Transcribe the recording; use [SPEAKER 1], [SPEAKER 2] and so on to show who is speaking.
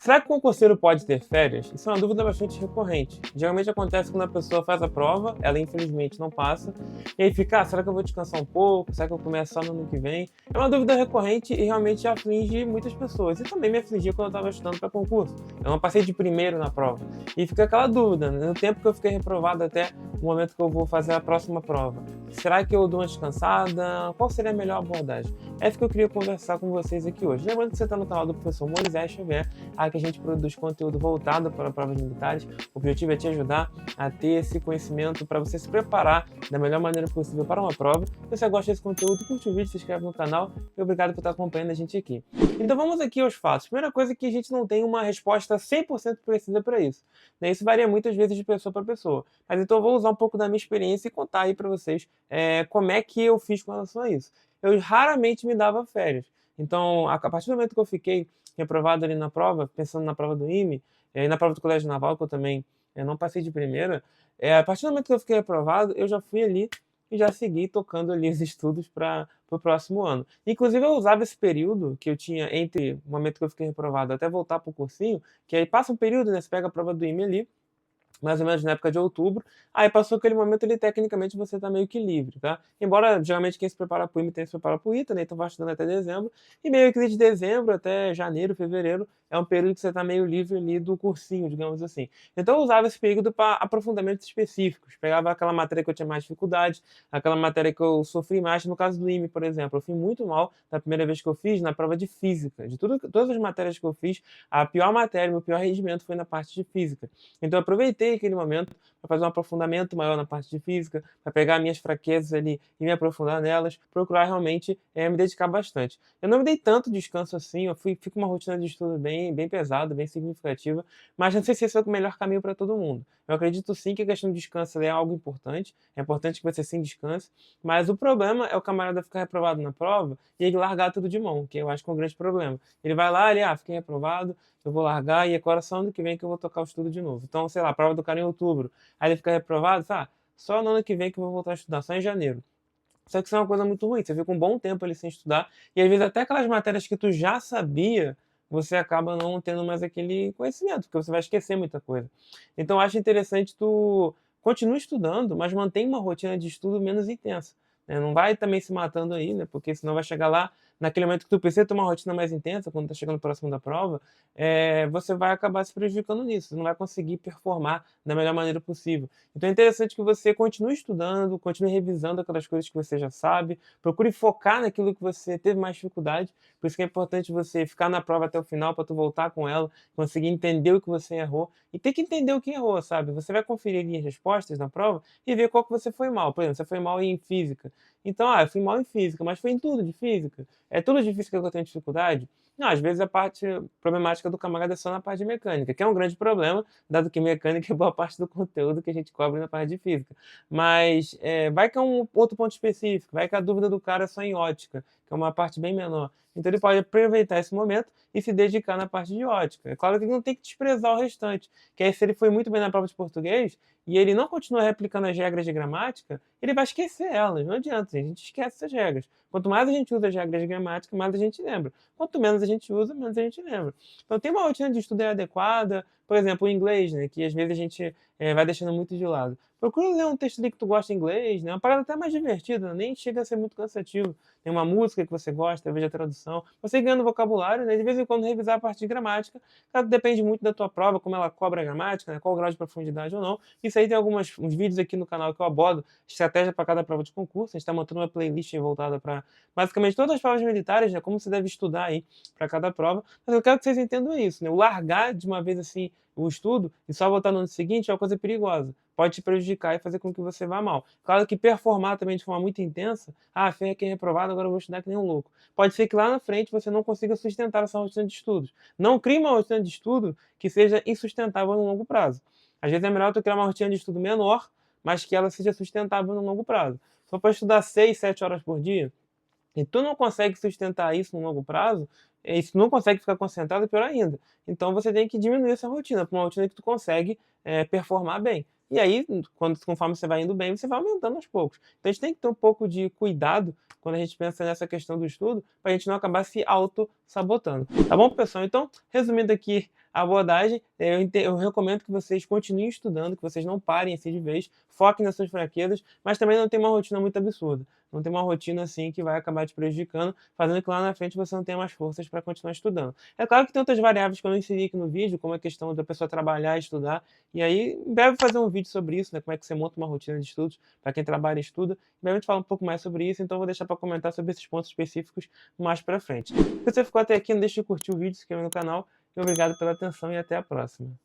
[SPEAKER 1] Será que o concurseiro pode ter férias? Isso é uma dúvida bastante recorrente. Geralmente acontece quando a pessoa faz a prova, ela infelizmente não passa, e aí fica, será que eu vou descansar um pouco? Será que eu começo só no ano que vem? É uma dúvida recorrente e realmente aflige muitas pessoas. E também me afligia quando eu estava estudando para concurso. Eu não passei de primeiro na prova. E fica aquela dúvida, né? No tempo que eu fiquei reprovado até o momento que eu vou fazer a próxima prova. Será que eu dou uma descansada? Qual seria a melhor abordagem? É isso que eu queria conversar com vocês aqui hoje. Lembrando que você está no canal do professor Moisés Xavier, que a gente produz conteúdo voltado para provas militares. O objetivo é te ajudar a ter esse conhecimento para você se preparar da melhor maneira possível para uma prova. Se você gosta desse conteúdo, curte o vídeo, se inscreve no canal e obrigado por estar acompanhando a gente aqui. Então vamos aqui aos fatos. Primeira coisa é que a gente não tem uma resposta 100% precisa para isso. Isso varia muitas vezes de pessoa para pessoa. Mas então eu vou usar um pouco da minha experiência e contar aí para vocês como é que eu fiz com relação a isso. Eu raramente me dava férias. Então, a partir do momento que eu fiquei reprovado ali na prova, pensando na prova do IME, e na prova do Colégio Naval, que eu também não passei de primeira, a partir do momento que eu fiquei reprovado, eu já fui ali e já segui tocando ali os estudos para o próximo ano. Inclusive, eu usava esse período que eu tinha entre o momento que eu fiquei reprovado até voltar para o cursinho, que aí passa um período, né? Você pega a prova do IME ali, mais ou menos na época de outubro. Aí passou aquele momento ali, tecnicamente você tá meio que livre, tá? Embora, geralmente, quem se prepara para o IME tem que se preparar para o ITA, né? Então vai estudando até dezembro. E meio que de dezembro até janeiro, fevereiro, é um período que você tá meio livre ali do cursinho, digamos assim. Então eu usava esse período para aprofundamentos específicos. Pegava aquela matéria que eu tinha mais dificuldade, aquela matéria que eu sofri mais. No caso do IME, por exemplo, eu fui muito mal na primeira vez que eu fiz, na prova de física. De todas as matérias que eu fiz, a pior matéria, meu pior rendimento foi na parte de física. Então eu aproveitei aquele momento para fazer um aprofundamento maior na parte de física, para pegar minhas fraquezas ali e me aprofundar nelas, procurar realmente me dedicar bastante. Eu não me dei tanto descanso assim, eu fui com uma rotina de estudo bem pesada, bem significativa, mas não sei se esse é o melhor caminho para todo mundo. Eu acredito sim que a questão de descanso é algo importante, é importante que você sim descanse, mas o problema é o camarada ficar reprovado na prova e ele largar tudo de mão, que eu acho que é um grande problema. Ele vai lá, fiquei reprovado, eu vou largar e agora só ano que vem que eu vou tocar o estudo de novo. Então, sei lá, a prova do cara em outubro, aí ele fica reprovado, só no ano que vem que eu vou voltar a estudar, só em janeiro. Só que isso é uma coisa muito ruim, você fica um bom tempo ali sem estudar, e às vezes até aquelas matérias que tu já sabia, você acaba não tendo mais aquele conhecimento, porque você vai esquecer muita coisa. Então eu acho interessante tu continue estudando, mas mantenha uma rotina de estudo menos intensa, né? Não vai também se matando aí, né? Porque senão vai chegar lá, naquele momento que tu precisa ter uma rotina mais intensa, quando tá chegando próximo da prova, você vai acabar se prejudicando nisso, você não vai conseguir performar da melhor maneira possível. Então é interessante que você continue estudando, continue revisando aquelas coisas que você já sabe, procure focar naquilo que você teve mais dificuldade, por isso que é importante você ficar na prova até o final para tu voltar com ela, conseguir entender o que você errou e ter que entender o que errou, sabe? Você vai conferir ali as respostas na prova e ver qual que você foi mal. Por exemplo, você foi mal em física. Então, eu fui mal em física, mas foi em tudo de física. É tudo de física que eu tenho dificuldade? Não, às vezes a parte problemática do camarada é só na parte de mecânica, que é um grande problema, dado que mecânica é boa parte do conteúdo que a gente cobre na parte de física. Mas vai que é um outro ponto específico, vai que a dúvida do cara é só em ótica, que é uma parte bem menor. Então ele pode aproveitar esse momento e se dedicar na parte de ótica. É claro que ele não tem que desprezar o restante, que aí se ele foi muito bem na prova de português e ele não continua replicando as regras de gramática, ele vai esquecer elas. Não adianta, a gente esquece essas regras. Quanto mais a gente usa as regras de gramática, mais a gente lembra. Quanto menos a gente usa, menos a gente lembra. Então tem uma rotina de estudo adequada, por exemplo, o inglês, né, que às vezes a gente vai deixando muito de lado. Procura ler um texto ali que tu gosta em inglês, né, uma parada até mais divertida, nem chega a ser muito cansativo. Tem uma música que você gosta, veja a tradução. Você ganhando vocabulário, né, de vez em quando revisar a parte de gramática. Claro, depende muito da tua prova, como ela cobra a gramática, né, qual o grau de profundidade ou não. Isso aí tem uns vídeos aqui no canal que eu abordo, estratégia para cada prova de concurso. A gente está montando uma playlist voltada para basicamente todas as provas militares, né, como você deve estudar aí para cada prova. Mas eu quero que vocês entendam isso, né? O largar de uma vez assim o estudo e só voltar no ano seguinte é uma coisa perigosa. Pode te prejudicar e fazer com que você vá mal. Claro que performar também de forma muito intensa, ferra que é reprovado, agora eu vou estudar que nem um louco. Pode ser que lá na frente você não consiga sustentar essa rotina de estudos. Não crie uma rotina de estudo que seja insustentável no longo prazo. Às vezes é melhor tu criar uma rotina de estudo menor, mas que ela seja sustentável no longo prazo. Só para estudar 6, 7 horas por dia, e tu não consegue sustentar isso no longo prazo, e se tu não consegue ficar concentrado, é pior ainda. Então você tem que diminuir essa rotina, para uma rotina que tu consegue performar bem. E aí, conforme você vai indo bem, você vai aumentando aos poucos. Então a gente tem que ter um pouco de cuidado quando a gente pensa nessa questão do estudo, para a gente não acabar se auto-sabotando. Tá bom, pessoal? Então, resumindo aqui a abordagem, eu recomendo que vocês continuem estudando, que vocês não parem assim de vez, foquem nas suas fraquezas, mas também não tenham uma rotina muito absurda. Não tem uma rotina assim que vai acabar te prejudicando, fazendo que lá na frente você não tenha mais forças para continuar estudando. É claro que tem outras variáveis que eu não inseri aqui no vídeo, como a questão da pessoa trabalhar e estudar, e aí em breve fazer um vídeo sobre isso, né, como é que você monta uma rotina de estudos para quem trabalha e estuda. Em breve a gente fala um pouco mais sobre isso, então eu vou deixar para comentar sobre esses pontos específicos mais para frente. Se você ficou até aqui, não deixe de curtir o vídeo, se inscrever no canal, e obrigado pela atenção e até a próxima.